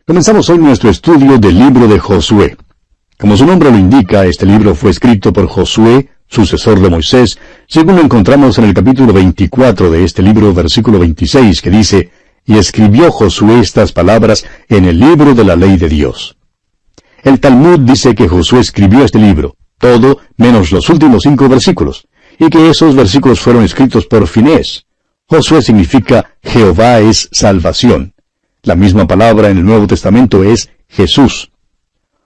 Comenzamos hoy nuestro estudio del libro de Josué. Como su nombre lo indica, este libro fue escrito por Josué, sucesor de Moisés, según lo encontramos en el capítulo 24 de este libro, versículo 26, que dice: «Y escribió Josué estas palabras en el libro de la ley de Dios». El Talmud dice que Josué escribió este libro, todo menos los últimos 5 versículos, y que esos versículos fueron escritos por Finés. Josué significa Jehová es salvación. La misma palabra en el Nuevo Testamento es Jesús.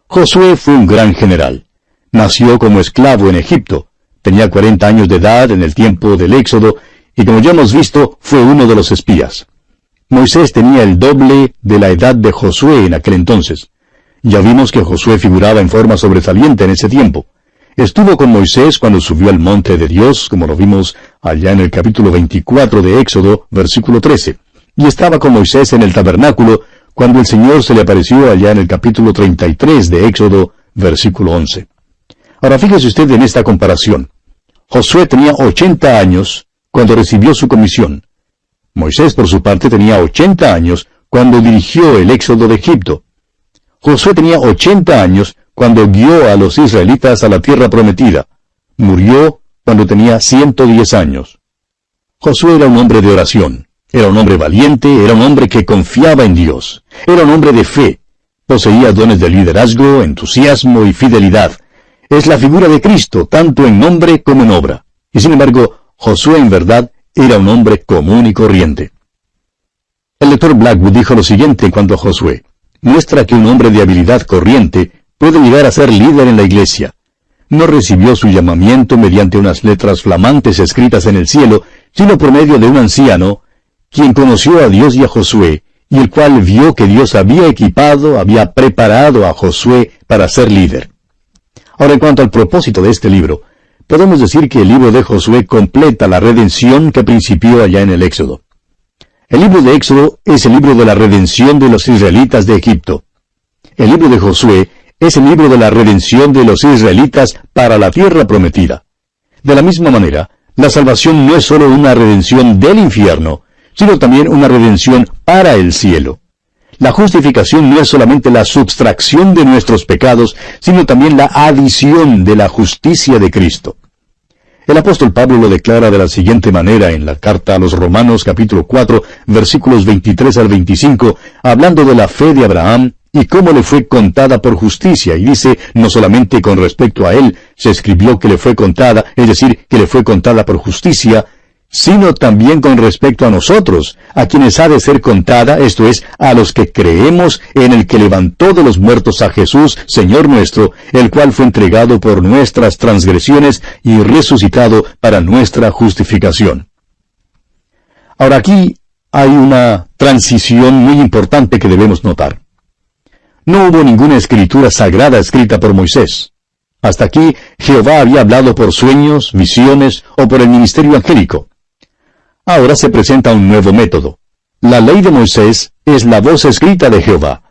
Josué fue un gran general. Nació como esclavo en Egipto. Tenía 40 años de edad en el tiempo del Éxodo, y como ya hemos visto, fue uno de los espías. Moisés tenía el doble de la edad de Josué en aquel entonces. Ya vimos que Josué figuraba en forma sobresaliente en ese tiempo. Estuvo con Moisés cuando subió al monte de Dios, como lo vimos allá en el capítulo 24 de Éxodo, versículo 13. Y estaba con Moisés en el tabernáculo, cuando el Señor se le apareció allá en el capítulo 33 de Éxodo, versículo 11. Ahora fíjese usted en esta comparación. Josué tenía 80 años cuando recibió su comisión. Moisés, por su parte, tenía 80 años cuando dirigió el éxodo de Egipto. Josué tenía 80 años cuando guió a los israelitas a la tierra prometida. Murió cuando tenía 110 años. Josué era un hombre de oración. Era un hombre valiente, era un hombre que confiaba en Dios. Era un hombre de fe. Poseía dones de liderazgo, entusiasmo y fidelidad. Es la figura de Cristo, tanto en nombre como en obra. Y sin embargo, Josué en verdad era un hombre común y corriente. El lector Blackwood dijo lo siguiente en cuanto a Josué: muestra que un hombre de habilidad corriente puede llegar a ser líder en la iglesia. No recibió su llamamiento mediante unas letras flamantes escritas en el cielo, sino por medio de un anciano, quien conoció a Dios y a Josué, y el cual vio que Dios había equipado, había preparado a Josué para ser líder. Ahora, en cuanto al propósito de este libro, podemos decir que el libro de Josué completa la redención que principió allá en el Éxodo. El libro de Éxodo es el libro de la redención de los israelitas de Egipto. El libro de Josué es el libro de la redención de los israelitas para la tierra prometida. De la misma manera, la salvación no es sólo una redención del infierno, sino también una redención para el cielo. La justificación no es solamente la subtracción de nuestros pecados, sino también la adición de la justicia de Cristo. El apóstol Pablo lo declara de la siguiente manera en la carta a los Romanos capítulo 4, versículos 23 al 25, hablando de la fe de Abraham y cómo le fue contada por justicia, y dice, no solamente con respecto a él se escribió que le fue contada, es decir, que le fue contada por justicia, sino también con respecto a nosotros, a quienes ha de ser contada, esto es, a los que creemos en el que levantó de los muertos a Jesús, Señor nuestro, el cual fue entregado por nuestras transgresiones y resucitado para nuestra justificación. Ahora aquí hay una transición muy importante que debemos notar. No hubo ninguna escritura sagrada escrita por Moisés. Hasta aquí Jehová había hablado por sueños, visiones o por el ministerio angélico. Ahora se presenta un nuevo método. La ley de Moisés es la voz escrita de Jehová.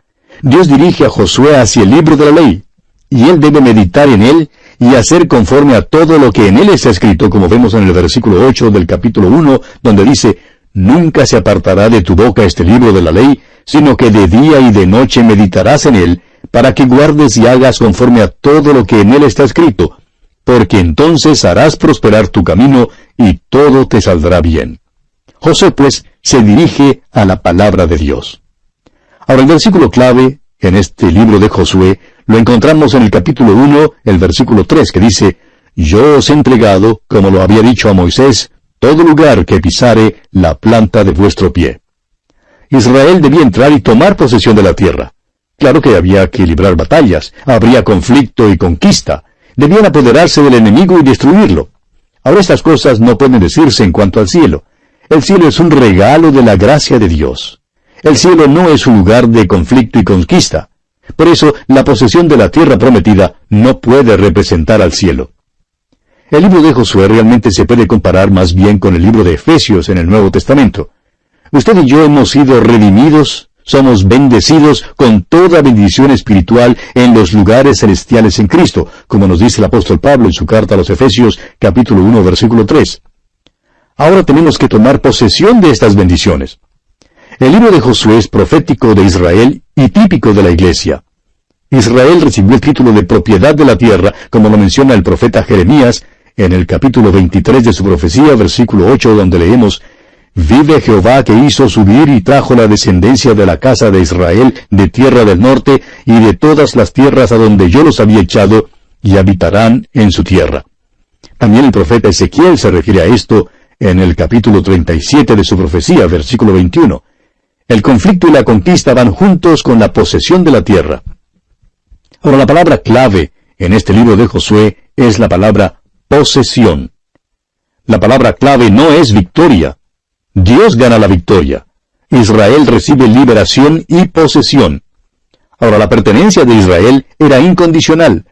Dios dirige a Josué hacia el libro de la ley, y él debe meditar en él y hacer conforme a todo lo que en él está escrito, como vemos en el versículo 8 del capítulo 1, donde dice: «Nunca se apartará de tu boca este libro de la ley, sino que de día y de noche meditarás en él, para que guardes y hagas conforme a todo lo que en él está escrito, porque entonces harás prosperar tu camino y todo te saldrá bien». Josué, pues, se dirige a la palabra de Dios. Ahora, el versículo clave en este libro de Josué lo encontramos en el capítulo 1, el versículo 3, que dice: «Yo os he entregado, como lo había dicho a Moisés, todo lugar que pisare la planta de vuestro pie». Israel debía entrar y tomar posesión de la tierra. Claro que había que librar batallas, habría conflicto y conquista, debían apoderarse del enemigo y destruirlo. Ahora estas cosas no pueden decirse en cuanto al cielo. El cielo es un regalo de la gracia de Dios. El cielo no es un lugar de conflicto y conquista. Por eso, la posesión de la tierra prometida no puede representar al cielo. El libro de Josué realmente se puede comparar más bien con el libro de Efesios en el Nuevo Testamento. Usted y yo hemos sido redimidos, somos bendecidos con toda bendición espiritual en los lugares celestiales en Cristo, como nos dice el apóstol Pablo en su carta a los Efesios, capítulo 1, versículo 3. Ahora tenemos que tomar posesión de estas bendiciones. El libro de Josué es profético de Israel y típico de la iglesia. Israel recibió el título de propiedad de la tierra, como lo menciona el profeta Jeremías en el capítulo 23 de su profecía, versículo 8, donde leemos: «Vive Jehová que hizo subir y trajo la descendencia de la casa de Israel de tierra del norte y de todas las tierras a donde yo los había echado, y habitarán en su tierra». También el profeta Ezequiel se refiere a esto en el capítulo 37 de su profecía, versículo 21. El conflicto y la conquista van juntos con la posesión de la tierra. Ahora, la palabra clave en este libro de Josué es la palabra posesión. La palabra clave no es victoria. Dios gana la victoria. Israel recibe liberación y posesión. Ahora, la pertenencia de Israel era incondicional.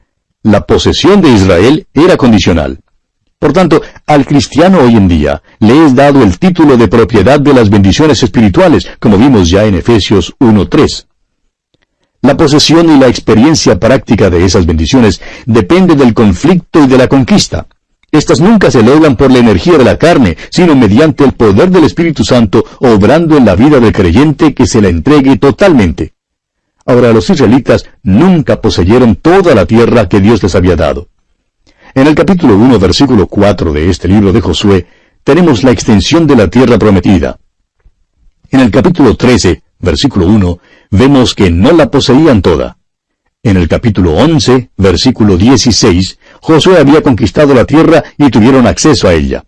La posesión de Israel era condicional. Por tanto, al cristiano hoy en día le es dado el título de propiedad de las bendiciones espirituales, como vimos ya en Efesios 1:3. La posesión y la experiencia práctica de esas bendiciones depende del conflicto y de la conquista. Estas nunca se logran por la energía de la carne, sino mediante el poder del Espíritu Santo, obrando en la vida del creyente que se la entregue totalmente. Ahora, los israelitas nunca poseyeron toda la tierra que Dios les había dado. En el capítulo 1, versículo 4 de este libro de Josué, tenemos la extensión de la tierra prometida. En el capítulo 13, versículo 1, vemos que no la poseían toda. En el capítulo 11, versículo 16, Josué había conquistado la tierra y tuvieron acceso a ella.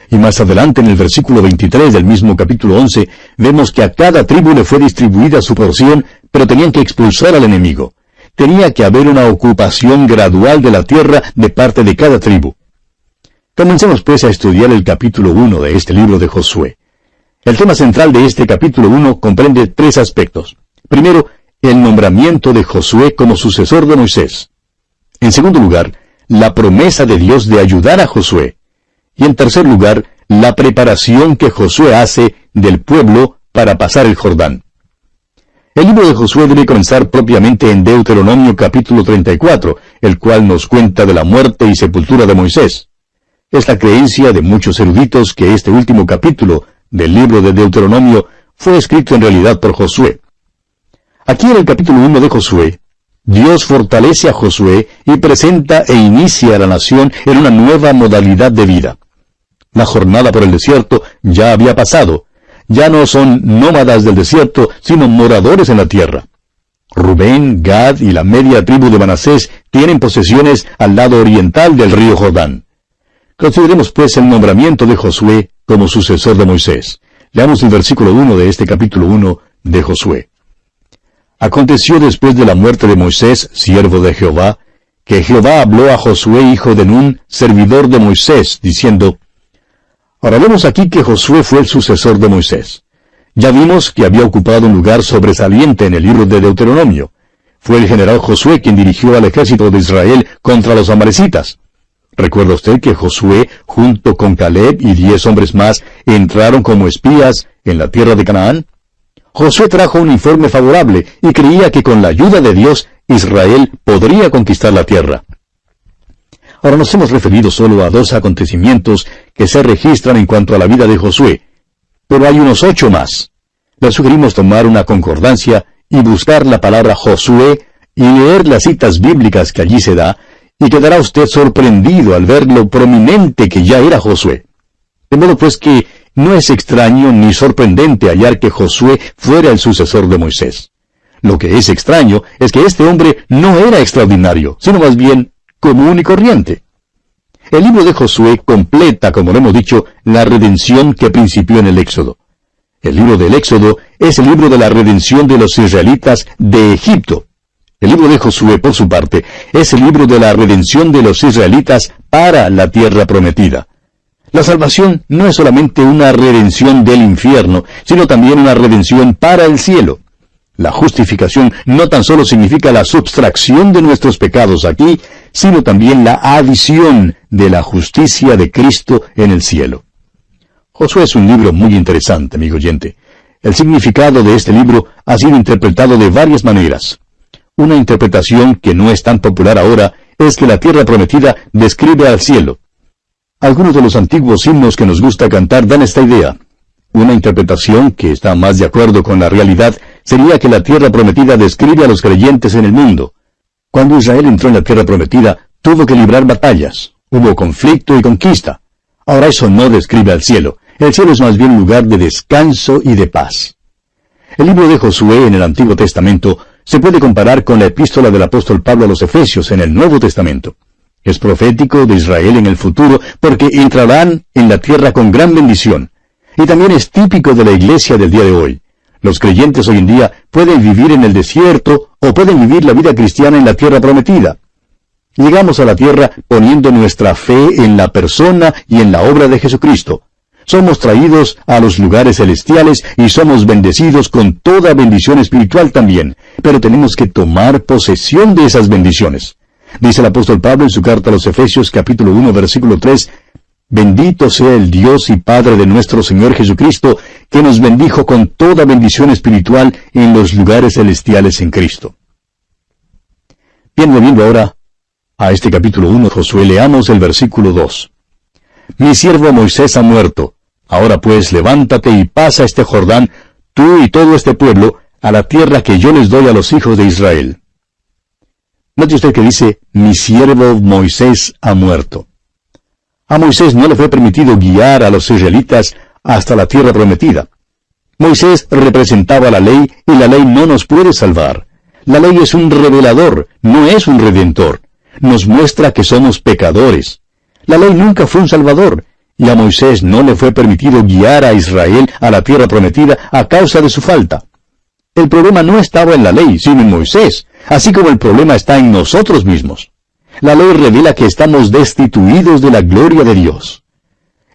Y más adelante, en el versículo 23 del mismo capítulo 11, vemos que a cada tribu le fue distribuida su porción, pero tenían que expulsar al enemigo. Tenía que haber una ocupación gradual de la tierra de parte de cada tribu. Comencemos pues a estudiar el capítulo 1 de este libro de Josué. El tema central de este capítulo 1 comprende tres aspectos. Primero, el nombramiento de Josué como sucesor de Moisés. En segundo lugar, la promesa de Dios de ayudar a Josué. Y en tercer lugar, la preparación que Josué hace del pueblo para pasar el Jordán. El libro de Josué debe comenzar propiamente en Deuteronomio capítulo 34, el cual nos cuenta de la muerte y sepultura de Moisés. Es la creencia de muchos eruditos que este último capítulo del libro de Deuteronomio fue escrito en realidad por Josué. Aquí en el capítulo 1 de Josué, Dios fortalece a Josué y presenta e inicia a la nación en una nueva modalidad de vida. La jornada por el desierto ya había pasado. Ya no son nómadas del desierto, sino moradores en la tierra. Rubén, Gad y la media tribu de Manasés tienen posesiones al lado oriental del río Jordán. Consideremos pues el nombramiento de Josué como sucesor de Moisés. Leamos el versículo 1 de este capítulo 1 de Josué. Aconteció después de la muerte de Moisés, siervo de Jehová, que Jehová habló a Josué hijo de Nun, servidor de Moisés, diciendo: Ahora vemos aquí que Josué fue el sucesor de Moisés. Ya vimos que había ocupado un lugar sobresaliente en el libro de Deuteronomio. Fue el general Josué quien dirigió al ejército de Israel contra los amalecitas. ¿Recuerda usted que Josué, junto con Caleb y 10 hombres más, entraron como espías en la tierra de Canaán? Josué trajo un informe favorable y creía que con la ayuda de Dios, Israel podría conquistar la tierra. Ahora nos hemos referido solo a 2 acontecimientos que se registran en cuanto a la vida de Josué, pero hay unos 8 más. Le sugerimos tomar una concordancia y buscar la palabra Josué y leer las citas bíblicas que allí se da, y quedará usted sorprendido al ver lo prominente que ya era Josué. De modo pues que no es extraño ni sorprendente hallar que Josué fuera el sucesor de Moisés. Lo que es extraño es que este hombre no era extraordinario, sino más bien común y corriente. El libro de Josué completa, como lo hemos dicho, la redención que principió en el Éxodo. El libro del Éxodo es el libro de la redención de los israelitas de Egipto. El libro de Josué, por su parte, es el libro de la redención de los israelitas para la tierra prometida. La salvación no es solamente una redención del infierno, sino también una redención para el cielo. La justificación no tan solo significa la subtracción de nuestros pecados aquí, sino también la adición de la justicia de Cristo en el cielo. Josué es un libro muy interesante, amigo oyente. El significado de este libro ha sido interpretado de varias maneras. Una interpretación que no es tan popular ahora es que la tierra prometida describe al cielo. Algunos de los antiguos himnos que nos gusta cantar dan esta idea. Una interpretación que está más de acuerdo con la realidad sería que la tierra prometida describe a los creyentes en el mundo. Cuando Israel entró en la tierra prometida, tuvo que librar batallas. Hubo conflicto y conquista. Ahora eso no describe al cielo. El cielo es más bien un lugar de descanso y de paz. El libro de Josué en el Antiguo Testamento se puede comparar con la epístola del apóstol Pablo a los Efesios en el Nuevo Testamento. Es profético de Israel en el futuro porque entrarán en la tierra con gran bendición. Y también es típico de la iglesia del día de hoy. Los creyentes hoy en día pueden vivir en el desierto o pueden vivir la vida cristiana en la tierra prometida. Llegamos a la tierra poniendo nuestra fe en la persona y en la obra de Jesucristo. Somos traídos a los lugares celestiales y somos bendecidos con toda bendición espiritual también, pero tenemos que tomar posesión de esas bendiciones. Dice el apóstol Pablo en su carta a los Efesios capítulo 1 versículo 3, «Bendito sea el Dios y Padre de nuestro Señor Jesucristo, que nos bendijo con toda bendición espiritual en los lugares celestiales en Cristo». Bien, volviendo ahora a este capítulo 1 de Josué, leamos el versículo 2. «Mi siervo Moisés ha muerto. Ahora pues levántate y pasa este Jordán, tú y todo este pueblo, a la tierra que yo les doy a los hijos de Israel». Note usted que dice, «Mi siervo Moisés ha muerto». A Moisés no le fue permitido guiar a los israelitas hasta la tierra prometida. Moisés representaba la ley y la ley no nos puede salvar. La ley es un revelador, no es un redentor. Nos muestra que somos pecadores. La ley nunca fue un salvador, y a Moisés no le fue permitido guiar a Israel a la tierra prometida a causa de su falta. El problema no estaba en la ley, sino en Moisés, así como el problema está en nosotros mismos. La ley revela que estamos destituidos de la gloria de Dios.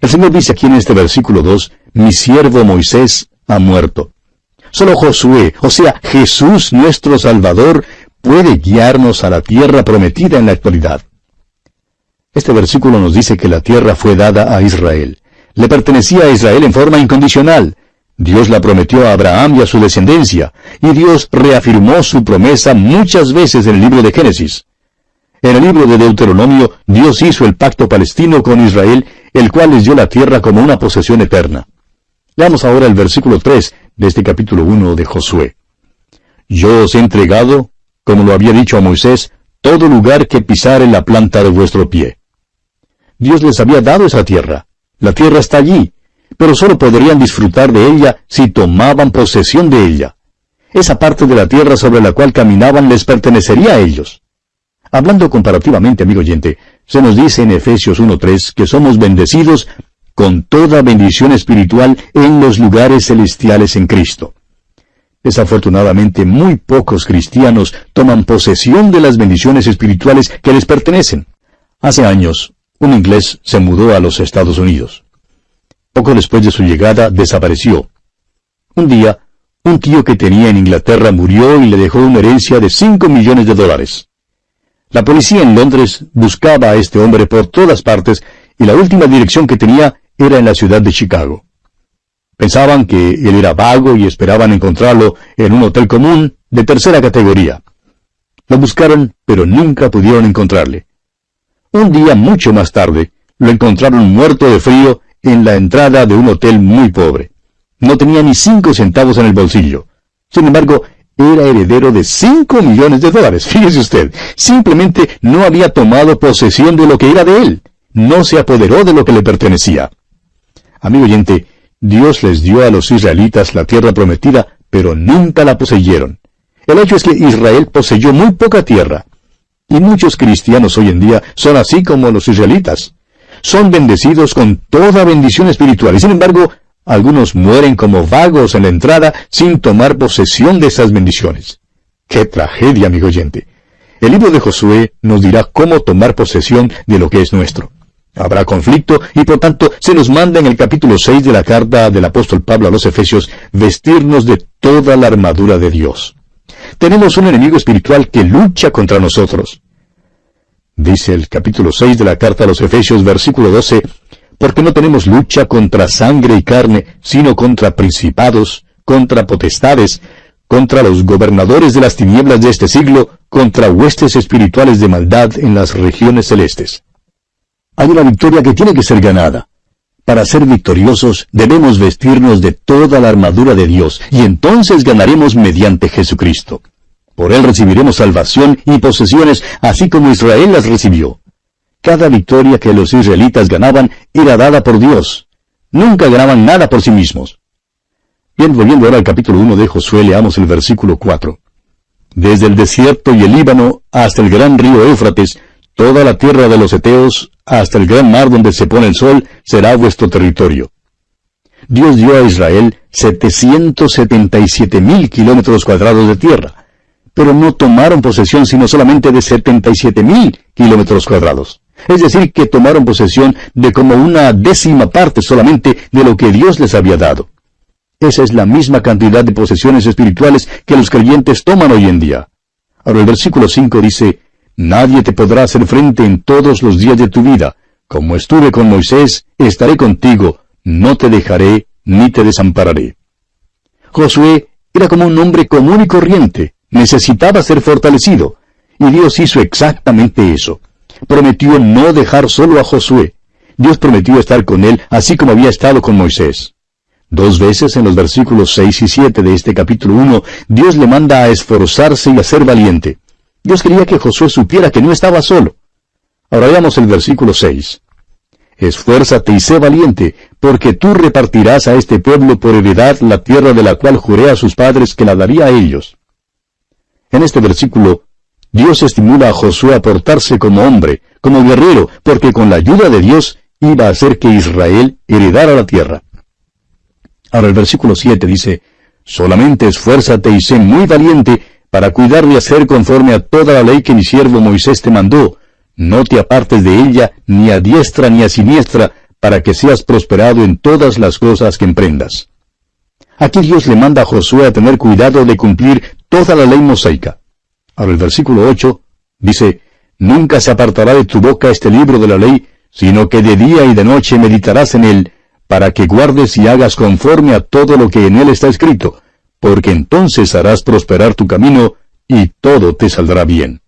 El Señor dice aquí en este versículo 2, «Mi siervo Moisés ha muerto». Solo Josué, o sea, Jesús nuestro Salvador, puede guiarnos a la tierra prometida en la actualidad. Este versículo nos dice que la tierra fue dada a Israel. Le pertenecía a Israel en forma incondicional. Dios la prometió a Abraham y a su descendencia, y Dios reafirmó su promesa muchas veces en el libro de Génesis. En el libro de Deuteronomio, Dios hizo el pacto palestino con Israel, el cual les dio la tierra como una posesión eterna. Leamos ahora el versículo 3 de este capítulo 1 de Josué. «Yo os he entregado, como lo había dicho a Moisés, todo lugar que pisare la planta de vuestro pie». Dios les había dado esa tierra. La tierra está allí, pero solo podrían disfrutar de ella si tomaban posesión de ella. Esa parte de la tierra sobre la cual caminaban les pertenecería a ellos. Hablando comparativamente, amigo oyente, se nos dice en Efesios 1:3 que somos bendecidos con toda bendición espiritual en los lugares celestiales en Cristo. Desafortunadamente, muy pocos cristianos toman posesión de las bendiciones espirituales que les pertenecen. Hace años, un inglés se mudó a los Estados Unidos. Poco después de su llegada, desapareció. Un día, un tío que tenía en Inglaterra murió y le dejó una herencia de $5 millones. La policía en Londres buscaba a este hombre por todas partes y la última dirección que tenía era en la ciudad de Chicago. Pensaban que él era vago y esperaban encontrarlo en un hotel común de tercera categoría. Lo buscaron, pero nunca pudieron encontrarle. Un día mucho más tarde, lo encontraron muerto de frío en la entrada de un hotel muy pobre. No tenía ni 5 centavos en el bolsillo. Sin embargo, era heredero de $5 millones. Fíjese usted, simplemente no había tomado posesión de lo que era de él. No se apoderó de lo que le pertenecía. Amigo oyente, Dios les dio a los israelitas la tierra prometida, pero nunca la poseyeron. El hecho es que Israel poseyó muy poca tierra. Y muchos cristianos hoy en día son así como los israelitas. Son bendecidos con toda bendición espiritual, y sin embargo, algunos mueren como vagos en la entrada sin tomar posesión de esas bendiciones. ¡Qué tragedia, amigo oyente! El libro de Josué nos dirá cómo tomar posesión de lo que es nuestro. Habrá conflicto y por tanto se nos manda en el capítulo 6 de la carta del apóstol Pablo a los Efesios vestirnos de toda la armadura de Dios. Tenemos un enemigo espiritual que lucha contra nosotros. Dice el capítulo 6 de la carta a los Efesios, versículo 12, «Porque no tenemos lucha contra sangre y carne, sino contra principados, contra potestades, contra los gobernadores de las tinieblas de este siglo, contra huestes espirituales de maldad en las regiones celestes». Hay una victoria que tiene que ser ganada. Para ser victoriosos debemos vestirnos de toda la armadura de Dios, y entonces ganaremos mediante Jesucristo. Por Él recibiremos salvación y posesiones, así como Israel las recibió. Cada victoria que los israelitas ganaban era dada por Dios. Nunca ganaban nada por sí mismos. Bien, volviendo ahora al capítulo 1 de Josué, leamos el versículo 4. Desde el desierto y el Líbano hasta el gran río Éufrates, toda la tierra de los heteos, hasta el gran mar donde se pone el sol, será vuestro territorio. Dios dio a Israel 777,000 kilómetros cuadrados de tierra, pero no tomaron posesión sino solamente de 77,000 kilómetros cuadrados. Es decir, que tomaron posesión de como una décima parte solamente de lo que Dios les había dado. Esa es la misma cantidad de posesiones espirituales que los creyentes toman hoy en día. Ahora el versículo 5 dice, Nadie te podrá hacer frente en todos los días de tu vida. Como estuve con Moisés, estaré contigo, no te dejaré ni te desampararé. Josué era como un hombre común y corriente, necesitaba ser fortalecido, y Dios hizo exactamente eso. Prometió no dejar solo a Josué. Dios prometió estar con él, así como había estado con Moisés. 2 veces en los versículos 6 y 7 de este capítulo 1, Dios le manda a esforzarse y a ser valiente. Dios quería que Josué supiera que no estaba solo. Ahora veamos el versículo 6. Esfuérzate y sé valiente, porque tú repartirás a este pueblo por heredad la tierra de la cual juré a sus padres que la daría a ellos. En este versículo, Dios estimula a Josué a portarse como hombre, como guerrero, porque con la ayuda de Dios iba a hacer que Israel heredara la tierra. Ahora el versículo 7 dice, Solamente esfuérzate y sé muy valiente para cuidar de hacer conforme a toda la ley que mi siervo Moisés te mandó. No te apartes de ella, ni a diestra ni a siniestra, para que seas prosperado en todas las cosas que emprendas. Aquí Dios le manda a Josué a tener cuidado de cumplir toda la ley mosaica. Ahora el versículo 8 dice, Nunca se apartará de tu boca este libro de la ley, sino que de día y de noche meditarás en él, para que guardes y hagas conforme a todo lo que en él está escrito, porque entonces harás prosperar tu camino, y todo te saldrá bien.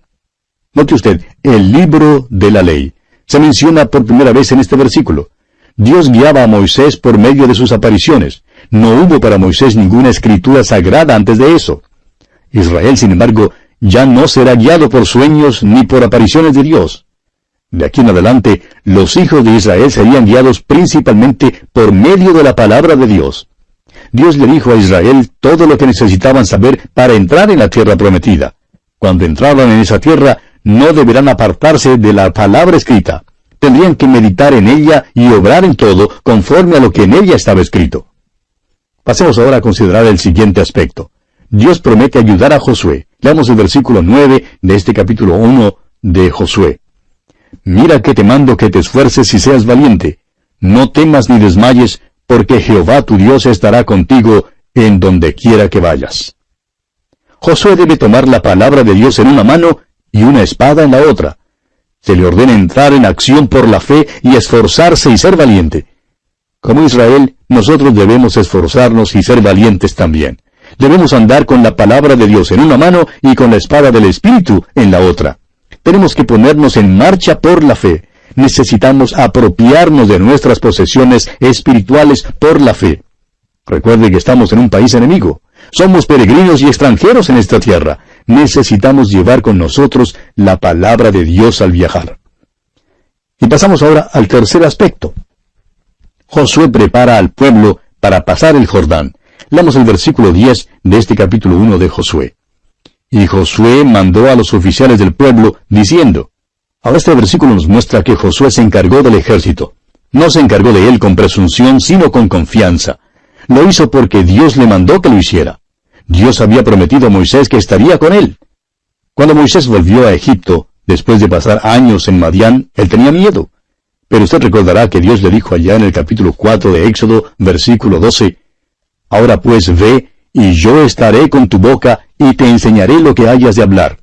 Note usted, el libro de la ley se menciona por primera vez en este versículo. Dios guiaba a Moisés por medio de sus apariciones. No hubo para Moisés ninguna escritura sagrada antes de eso. Israel, sin embargo, ya no será guiado por sueños ni por apariciones de Dios. De aquí en adelante, los hijos de Israel serían guiados principalmente por medio de la palabra de Dios. Dios le dijo a Israel todo lo que necesitaban saber para entrar en la tierra prometida. Cuando entraban en esa tierra, no deberán apartarse de la palabra escrita. Tendrían que meditar en ella y obrar en todo conforme a lo que en ella estaba escrito. Pasemos ahora a considerar el siguiente aspecto. Dios promete ayudar a Josué. Leamos el versículo 9 de este capítulo 1 de Josué. Mira que te mando que te esfuerces y seas valiente. No temas ni desmayes, porque Jehová tu Dios estará contigo en donde quiera que vayas. Josué debe tomar la palabra de Dios en una mano y una espada en la otra. Se le ordena entrar en acción por la fe y esforzarse y ser valiente. Como Israel, nosotros debemos esforzarnos y ser valientes también. Debemos andar con la palabra de Dios en una mano y con la espada del Espíritu en la otra. Tenemos que ponernos en marcha por la fe. Necesitamos apropiarnos de nuestras posesiones espirituales por la fe. Recuerde que estamos en un país enemigo. Somos peregrinos y extranjeros en esta tierra. Necesitamos llevar con nosotros la palabra de Dios al viajar. Y pasamos ahora al tercer aspecto. Josué prepara al pueblo para pasar el Jordán. Leamos el versículo 10 de este capítulo 1 de Josué. Y Josué mandó a los oficiales del pueblo, diciendo... Ahora este versículo nos muestra que Josué se encargó del ejército. No se encargó de él con presunción, sino con confianza. Lo hizo porque Dios le mandó que lo hiciera. Dios había prometido a Moisés que estaría con él. Cuando Moisés volvió a Egipto, después de pasar años en Madián, él tenía miedo. Pero usted recordará que Dios le dijo allá en el capítulo 4 de Éxodo, versículo 12, Ahora pues ve, y yo estaré con tu boca, y te enseñaré lo que hayas de hablar.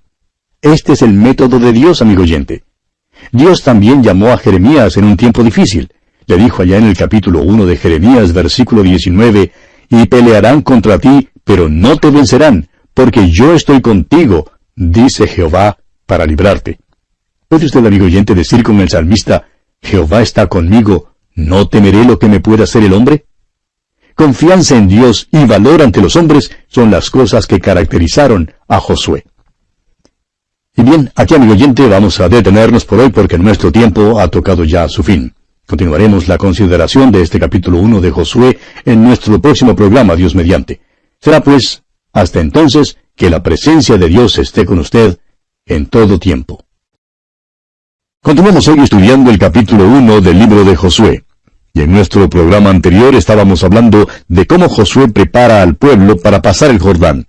Este es el método de Dios, amigo oyente. Dios también llamó a Jeremías en un tiempo difícil. Le dijo allá en el capítulo 1 de Jeremías, versículo 19, Y pelearán contra ti, pero no te vencerán, porque yo estoy contigo, dice Jehová, para librarte. ¿Puede usted, amigo oyente, decir con el salmista, Jehová está conmigo, ¿no temeré lo que me pueda hacer el hombre? Confianza en Dios y valor ante los hombres son las cosas que caracterizaron a Josué. Y bien, aquí, amigo oyente, vamos a detenernos por hoy porque nuestro tiempo ha tocado ya su fin. Continuaremos la consideración de este capítulo 1 de Josué en nuestro próximo programa, Dios mediante. Será pues, hasta entonces, que la presencia de Dios esté con usted en todo tiempo. Continuamos hoy estudiando el capítulo 1 del libro de Josué. Y en nuestro programa anterior estábamos hablando de cómo Josué prepara al pueblo para pasar el Jordán.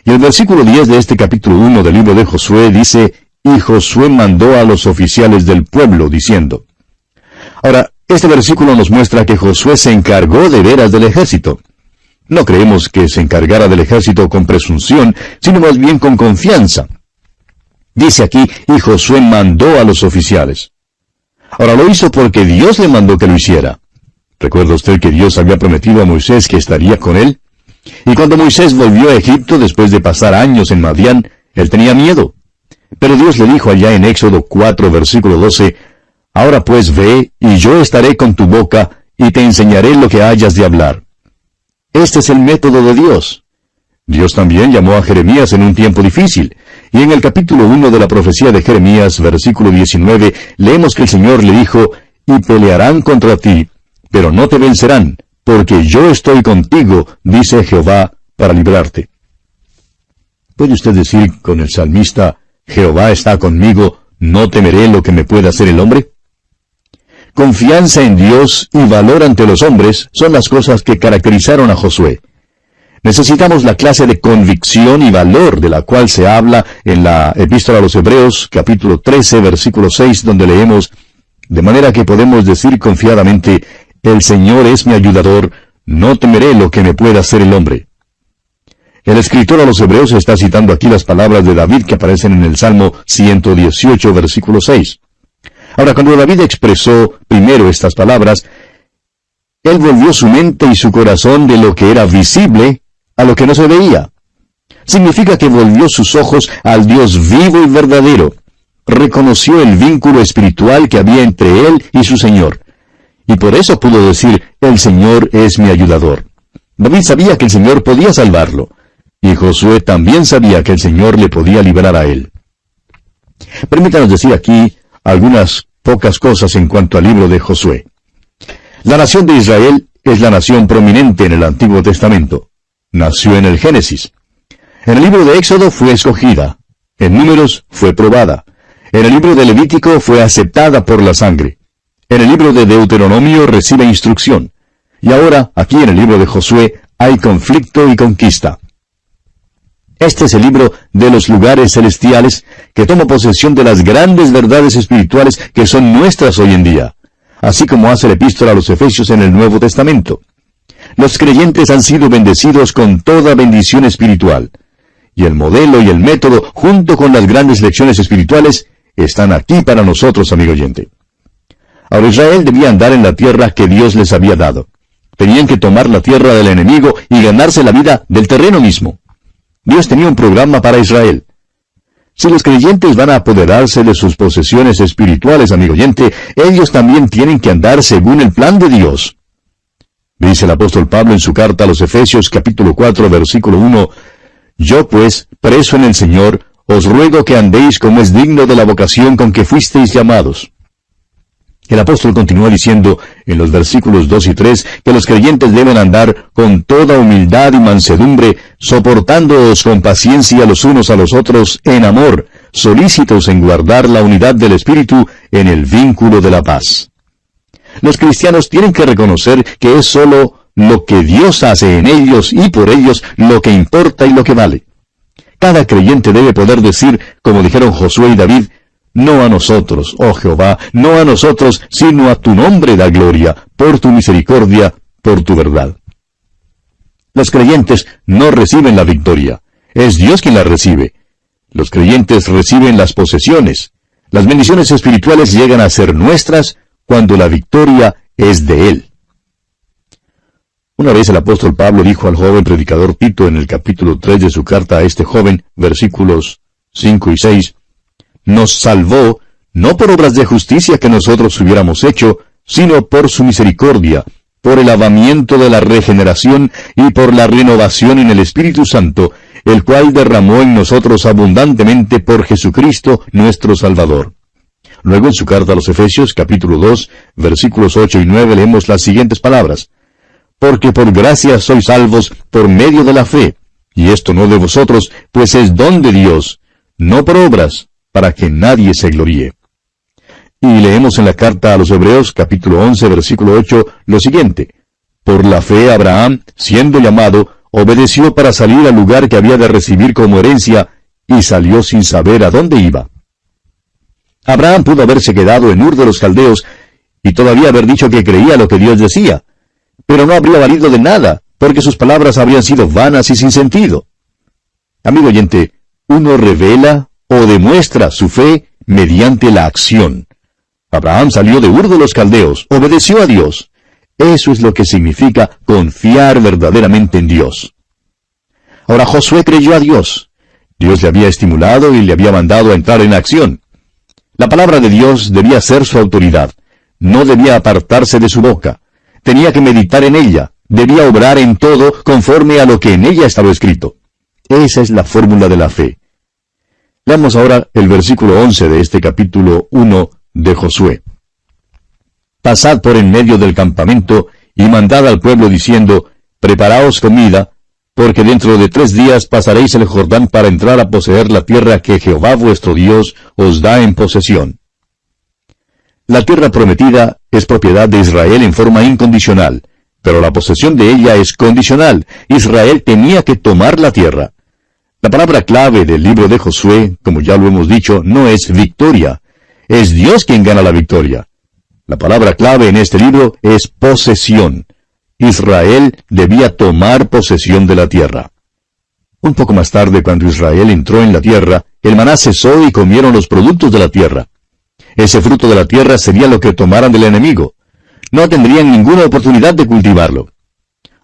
Y el versículo 10 de este capítulo 1 del libro de Josué dice, y Josué mandó a los oficiales del pueblo, diciendo. Ahora, este versículo nos muestra que Josué se encargó de veras del ejército. No creemos que se encargara del ejército con presunción, sino más bien con confianza. Dice aquí, y Josué mandó a los oficiales. Ahora lo hizo porque Dios le mandó que lo hiciera. ¿Recuerda usted que Dios había prometido a Moisés que estaría con él? Y cuando Moisés volvió a Egipto después de pasar años en Madián, él tenía miedo. Pero Dios le dijo allá en Éxodo 4, versículo 12, ahora pues ve, y yo estaré con tu boca, y te enseñaré lo que hayas de hablar. Este es el método de Dios. Dios también llamó a Jeremías en un tiempo difícil, y en el capítulo 1 de la profecía de Jeremías, versículo 19, leemos que el Señor le dijo, y pelearán contra ti, pero no te vencerán, porque yo estoy contigo, dice Jehová, para librarte. ¿Puede usted decir con el salmista, Jehová está conmigo, no temeré lo que me pueda hacer el hombre? Confianza en Dios y valor ante los hombres son las cosas que caracterizaron a Josué. Necesitamos la clase de convicción y valor de la cual se habla en la Epístola a los Hebreos, capítulo 13, versículo 6, donde leemos, de manera que podemos decir confiadamente, el Señor es mi ayudador, no temeré lo que me pueda hacer el hombre. El escritor a los Hebreos está citando aquí las palabras de David que aparecen en el Salmo 118, versículo 6. Ahora, cuando David expresó primero estas palabras, él volvió su mente y su corazón de lo que era visible a lo que no se veía. Significa que volvió sus ojos al Dios vivo y verdadero. Reconoció el vínculo espiritual que había entre él y su Señor. Y por eso pudo decir, el Señor es mi ayudador. David sabía que el Señor podía salvarlo. Y Josué también sabía que el Señor le podía librar a él. Permítanos decir aquí algunas pocas cosas en cuanto al libro de Josué. La nación de Israel es la nación prominente en el Antiguo Testamento. Nació en el Génesis. En el libro de Éxodo fue escogida. En Números fue probada. En el libro de Levítico fue aceptada por la sangre. En el libro de Deuteronomio recibe instrucción. Y ahora, aquí en el libro de Josué, hay conflicto y conquista. Este es el libro de los lugares celestiales que toma posesión de las grandes verdades espirituales que son nuestras hoy en día, así como hace la epístola a los Efesios en el Nuevo Testamento. Los creyentes han sido bendecidos con toda bendición espiritual, y el modelo y el método, junto con las grandes lecciones espirituales, están aquí para nosotros, amigo oyente. Ahora Israel debía andar en la tierra que Dios les había dado. Tenían que tomar la tierra del enemigo y ganarse la vida del terreno mismo. Dios tenía un programa para Israel. Si los creyentes van a apoderarse de sus posesiones espirituales, amigo oyente, ellos también tienen que andar según el plan de Dios. Dice el apóstol Pablo en su carta a los Efesios, capítulo 4, versículo 1, yo pues, preso en el Señor, os ruego que andéis como es digno de la vocación con que fuisteis llamados. El apóstol continúa diciendo en los versículos 2 y 3 que los creyentes deben andar con toda humildad y mansedumbre, soportándoos con paciencia los unos a los otros en amor, solícitos en guardar la unidad del Espíritu en el vínculo de la paz. Los cristianos tienen que reconocer que es sólo lo que Dios hace en ellos y por ellos lo que importa y lo que vale. Cada creyente debe poder decir, como dijeron Josué y David, no a nosotros, oh Jehová, no a nosotros, sino a tu nombre da gloria, por tu misericordia, por tu verdad. Los creyentes no reciben la victoria, es Dios quien la recibe. Los creyentes reciben las posesiones. Las bendiciones espirituales llegan a ser nuestras cuando la victoria es de Él. Una vez el apóstol Pablo dijo al joven predicador Tito en el capítulo 3 de su carta a este joven, versículos 5 y 6, nos salvó, no por obras de justicia que nosotros hubiéramos hecho, sino por su misericordia, por el lavamiento de la regeneración y por la renovación en el Espíritu Santo, el cual derramó en nosotros abundantemente por Jesucristo nuestro Salvador. Luego en su carta a los Efesios, capítulo 2, versículos 8 y 9, leemos las siguientes palabras. Porque por gracia sois salvos por medio de la fe, y esto no de vosotros, pues es don de Dios, no por obras, para que nadie se gloríe. Y leemos en la carta a los Hebreos, capítulo 11, versículo 8, lo siguiente. Por la fe Abraham, siendo llamado, obedeció para salir al lugar que había de recibir como herencia, y salió sin saber a dónde iba. Abraham pudo haberse quedado en Ur de los Caldeos, y todavía haber dicho que creía lo que Dios decía, pero no habría valido de nada, porque sus palabras habrían sido vanas y sin sentido. Amigo oyente, uno revela o demuestra su fe mediante la acción. Abraham salió de Ur de los Caldeos, obedeció a Dios. Eso es lo que significa confiar verdaderamente en Dios. Ahora Josué creyó a Dios. Dios le había estimulado y le había mandado a entrar en acción. La palabra de Dios debía ser su autoridad. No debía apartarse de su boca. Tenía que meditar en ella. Debía obrar en todo conforme a lo que en ella estaba escrito. Esa es la fórmula de la fe. Leamos ahora el versículo 11 de este capítulo 1 de Josué. Pasad por en medio del campamento y mandad al pueblo diciendo, preparaos comida, porque dentro de 3 días pasaréis el Jordán para entrar a poseer la tierra que Jehová vuestro Dios os da en posesión. La tierra prometida es propiedad de Israel en forma incondicional, pero la posesión de ella es condicional. Israel tenía que tomar la tierra. La palabra clave del libro de Josué, como ya lo hemos dicho, no es victoria. Es Dios quien gana la victoria. La palabra clave en este libro es posesión. Israel debía tomar posesión de la tierra. Un poco más tarde, cuando Israel entró en la tierra, el maná cesó y comieron los productos de la tierra. Ese fruto de la tierra sería lo que tomaran del enemigo. No tendrían ninguna oportunidad de cultivarlo.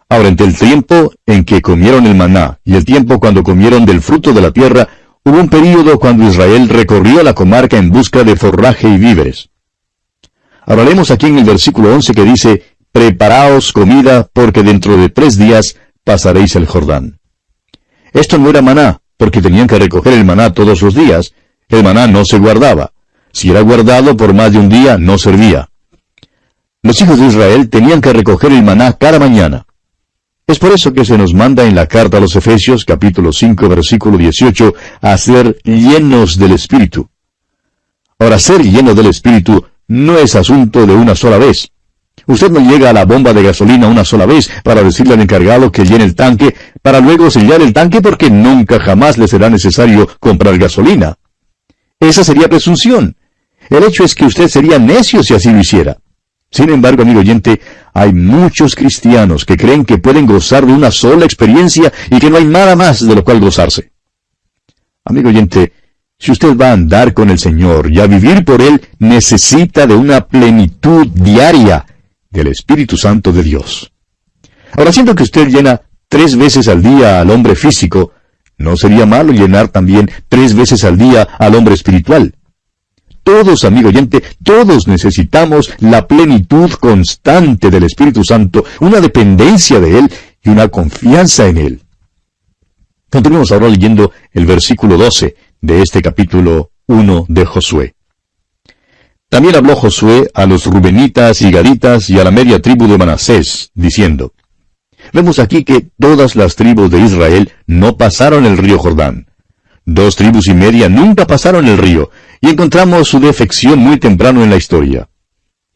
Ahora, entre el tiempo en que comieron el maná y el tiempo cuando comieron del fruto de la tierra, hubo un período cuando Israel recorrió la comarca en busca de forraje y víveres. Ahora leemos aquí en el versículo 11 que dice, preparaos comida, porque dentro de 3 días pasaréis el Jordán. Esto no era maná, porque tenían que recoger el maná todos los días. El maná no se guardaba. Si era guardado por más de un día, no servía. Los hijos de Israel tenían que recoger el maná cada mañana. Es por eso que se nos manda en la carta a los Efesios, capítulo 5, versículo 18, a ser llenos del Espíritu. Ahora, ser lleno del Espíritu no es asunto de una sola vez. Usted no llega a la bomba de gasolina una sola vez para decirle al encargado que llene el tanque, para luego sellar el tanque porque nunca jamás le será necesario comprar gasolina. Esa sería presunción. El hecho es que usted sería necio si así lo hiciera. Sin embargo, amigo oyente, hay muchos cristianos que creen que pueden gozar de una sola experiencia y que no hay nada más de lo cual gozarse. Amigo oyente, si usted va a andar con el Señor y a vivir por Él, necesita de una plenitud diaria del Espíritu Santo de Dios. Ahora, siendo que usted llena 3 veces al día al hombre físico, ¿no sería malo llenar también 3 veces al día al hombre espiritual? Todos, amigo oyente, todos necesitamos la plenitud constante del Espíritu Santo, una dependencia de Él y una confianza en Él. Continuemos ahora leyendo el versículo 12 de este capítulo 1 de Josué. También habló Josué a los rubenitas y gaditas y a la media tribu de Manasés, diciendo, vemos aquí que todas las tribus de Israel no pasaron el río Jordán. 2 tribus y media nunca pasaron el río, y encontramos su defección muy temprano en la historia.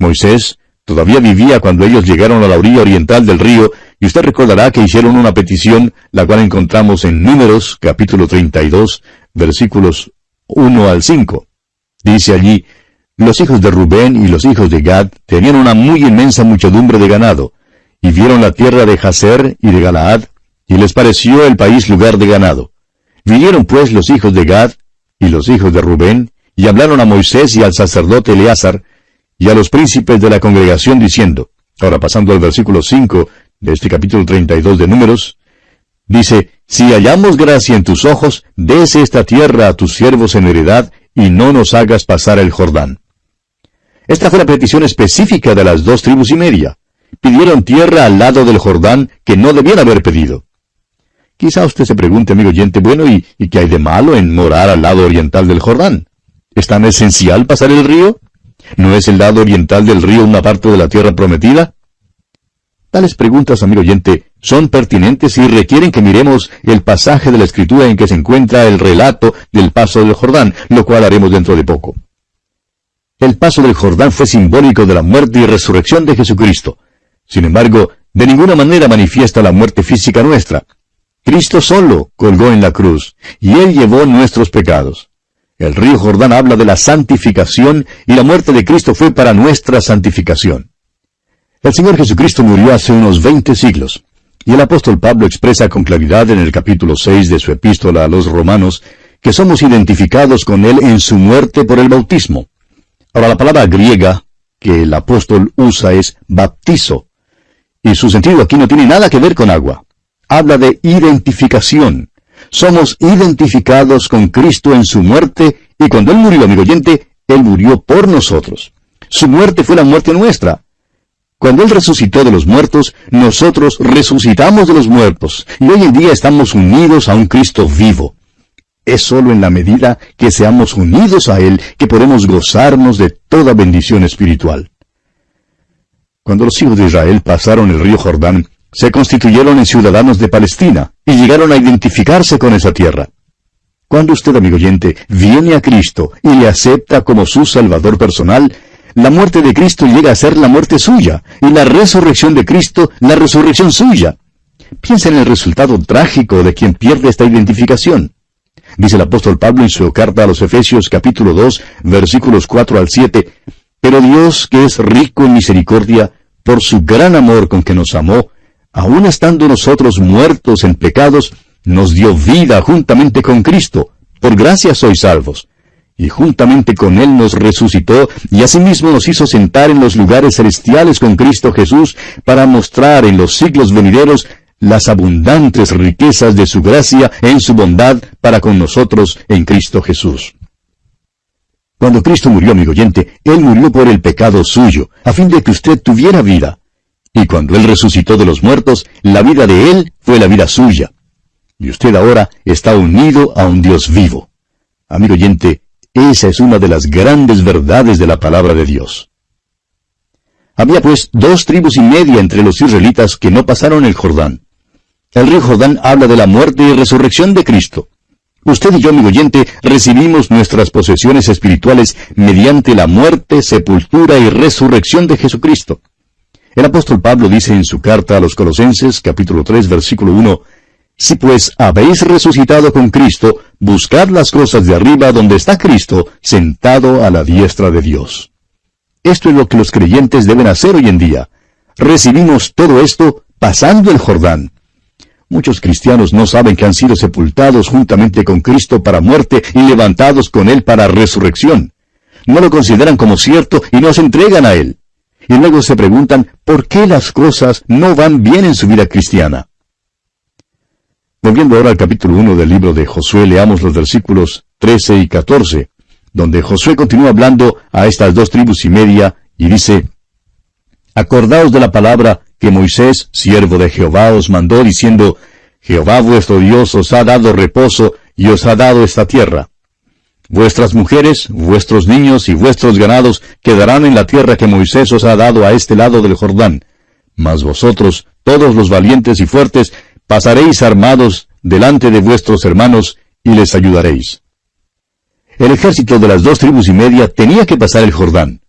Moisés todavía vivía cuando ellos llegaron a la orilla oriental del río, y usted recordará que hicieron una petición, la cual encontramos en Números, capítulo 32, versículos 1 al 5. Dice allí, los hijos de Rubén y los hijos de Gad tenían una muy inmensa muchedumbre de ganado, y vieron la tierra de Jazer y de Galaad, y les pareció el país lugar de ganado. Vinieron pues los hijos de Gad y los hijos de Rubén, y hablaron a Moisés y al sacerdote Eleazar, y a los príncipes de la congregación, diciendo, ahora pasando al versículo 5 de este capítulo 32 de Números, dice, si hallamos gracia en tus ojos, dese esta tierra a tus siervos en heredad, y no nos hagas pasar el Jordán. Esta fue la petición específica de las 2 tribus y media. Pidieron tierra al lado del Jordán que no debían haber pedido. Quizá usted se pregunte, amigo oyente, bueno, ¿y qué hay de malo en morar al lado oriental del Jordán? ¿Es tan esencial pasar el río? ¿No es el lado oriental del río una parte de la tierra prometida? Tales preguntas, amigo oyente, son pertinentes y requieren que miremos el pasaje de la Escritura en que se encuentra el relato del paso del Jordán, lo cual haremos dentro de poco. El paso del Jordán fue simbólico de la muerte y resurrección de Jesucristo. Sin embargo, de ninguna manera manifiesta la muerte física nuestra. Cristo solo colgó en la cruz, y Él llevó nuestros pecados. El río Jordán habla de la santificación, y la muerte de Cristo fue para nuestra santificación. El Señor Jesucristo murió hace unos 20 siglos, y el apóstol Pablo expresa con claridad en el capítulo 6 de su epístola a los Romanos que somos identificados con Él en su muerte por el bautismo. Ahora, la palabra griega que el apóstol usa es baptizo, y su sentido aquí no tiene nada que ver con agua. Habla de identificación. Somos identificados con Cristo en su muerte, y cuando Él murió, amigo oyente, Él murió por nosotros. Su muerte fue la muerte nuestra. Cuando Él resucitó de los muertos, nosotros resucitamos de los muertos, y hoy en día estamos unidos a un Cristo vivo. Es solo en la medida que seamos unidos a Él que podemos gozarnos de toda bendición espiritual. Cuando los hijos de Israel pasaron el río Jordán, se constituyeron en ciudadanos de Palestina y llegaron a identificarse con esa tierra. Cuando usted, amigo oyente, viene a Cristo y le acepta como su Salvador personal, la muerte de Cristo llega a ser la muerte suya, y la resurrección de Cristo, la resurrección suya. Piensa en el resultado trágico de quien pierde esta identificación. Dice el apóstol Pablo en su carta a los Efesios capítulo 2, versículos 4 al 7, «Pero Dios, que es rico en misericordia, por su gran amor con que nos amó, aun estando nosotros muertos en pecados, nos dio vida juntamente con Cristo. Por gracia sois salvos. Y juntamente con Él nos resucitó, y asimismo nos hizo sentar en los lugares celestiales con Cristo Jesús, para mostrar en los siglos venideros las abundantes riquezas de su gracia en su bondad para con nosotros en Cristo Jesús». Cuando Cristo murió, amigo oyente, Él murió por el pecado suyo, a fin de que usted tuviera vida. Y cuando Él resucitó de los muertos, la vida de Él fue la vida suya. Y usted ahora está unido a un Dios vivo. Amigo oyente, esa es una de las grandes verdades de la palabra de Dios. Había pues 2 tribus y media entre los israelitas que no pasaron el Jordán. El río Jordán habla de la muerte y resurrección de Cristo. Usted y yo, amigo oyente, recibimos nuestras posesiones espirituales mediante la muerte, sepultura y resurrección de Jesucristo. El apóstol Pablo dice en su carta a los Colosenses, capítulo 3, versículo 1, «Si pues habéis resucitado con Cristo, buscad las cosas de arriba donde está Cristo, sentado a la diestra de Dios». Esto es lo que los creyentes deben hacer hoy en día. Recibimos todo esto pasando el Jordán. Muchos cristianos no saben que han sido sepultados juntamente con Cristo para muerte y levantados con Él para resurrección. No lo consideran como cierto y no se entregan a Él. Y luego se preguntan por qué las cosas no van bien en su vida cristiana. Volviendo ahora al capítulo 1 del libro de Josué, leamos los versículos 13 y 14, donde Josué continúa hablando a estas 2 tribus y media y dice, «Acordaos de la palabra que Moisés, siervo de Jehová, os mandó, diciendo, Jehová vuestro Dios os ha dado reposo y os ha dado esta tierra. Vuestras mujeres, vuestros niños y vuestros ganados quedarán en la tierra que Moisés os ha dado a este lado del Jordán. Mas vosotros, todos los valientes y fuertes, pasaréis armados delante de vuestros hermanos y les ayudaréis». El ejército de las 2 tribus y media tenía que pasar el Jordán.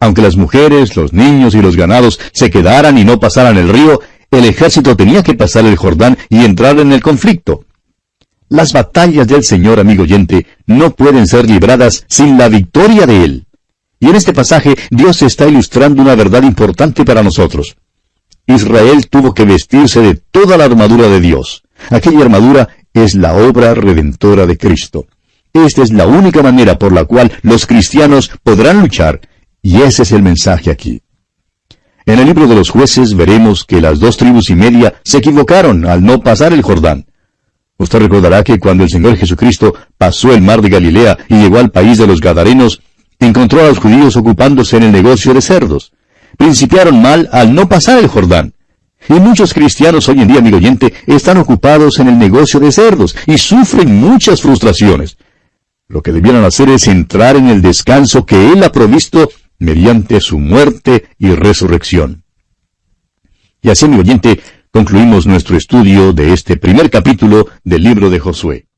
Aunque las mujeres, los niños y los ganados se quedaran y no pasaran el río, el ejército tenía que pasar el Jordán y entrar en el conflicto. Las batallas del Señor, amigo oyente, no pueden ser libradas sin la victoria de Él. Y en este pasaje, Dios está ilustrando una verdad importante para nosotros. Israel tuvo que vestirse de toda la armadura de Dios. Aquella armadura es la obra redentora de Cristo. Esta es la única manera por la cual los cristianos podrán luchar, y ese es el mensaje aquí. En el libro de los Jueces veremos que las 2 tribus y media se equivocaron al no pasar el Jordán. Usted recordará que cuando el Señor Jesucristo pasó el mar de Galilea y llegó al país de los Gadarenos, Encontró a los judíos ocupándose en el negocio de cerdos. Principiaron mal al no pasar el Jordán. Y muchos cristianos hoy en día, amigo oyente, están ocupados en el negocio de cerdos y sufren muchas frustraciones. Lo que debieran hacer es entrar en el descanso que Él ha provisto mediante su muerte y resurrección. Y así, amigo oyente, concluimos nuestro estudio de este primer capítulo del libro de Josué.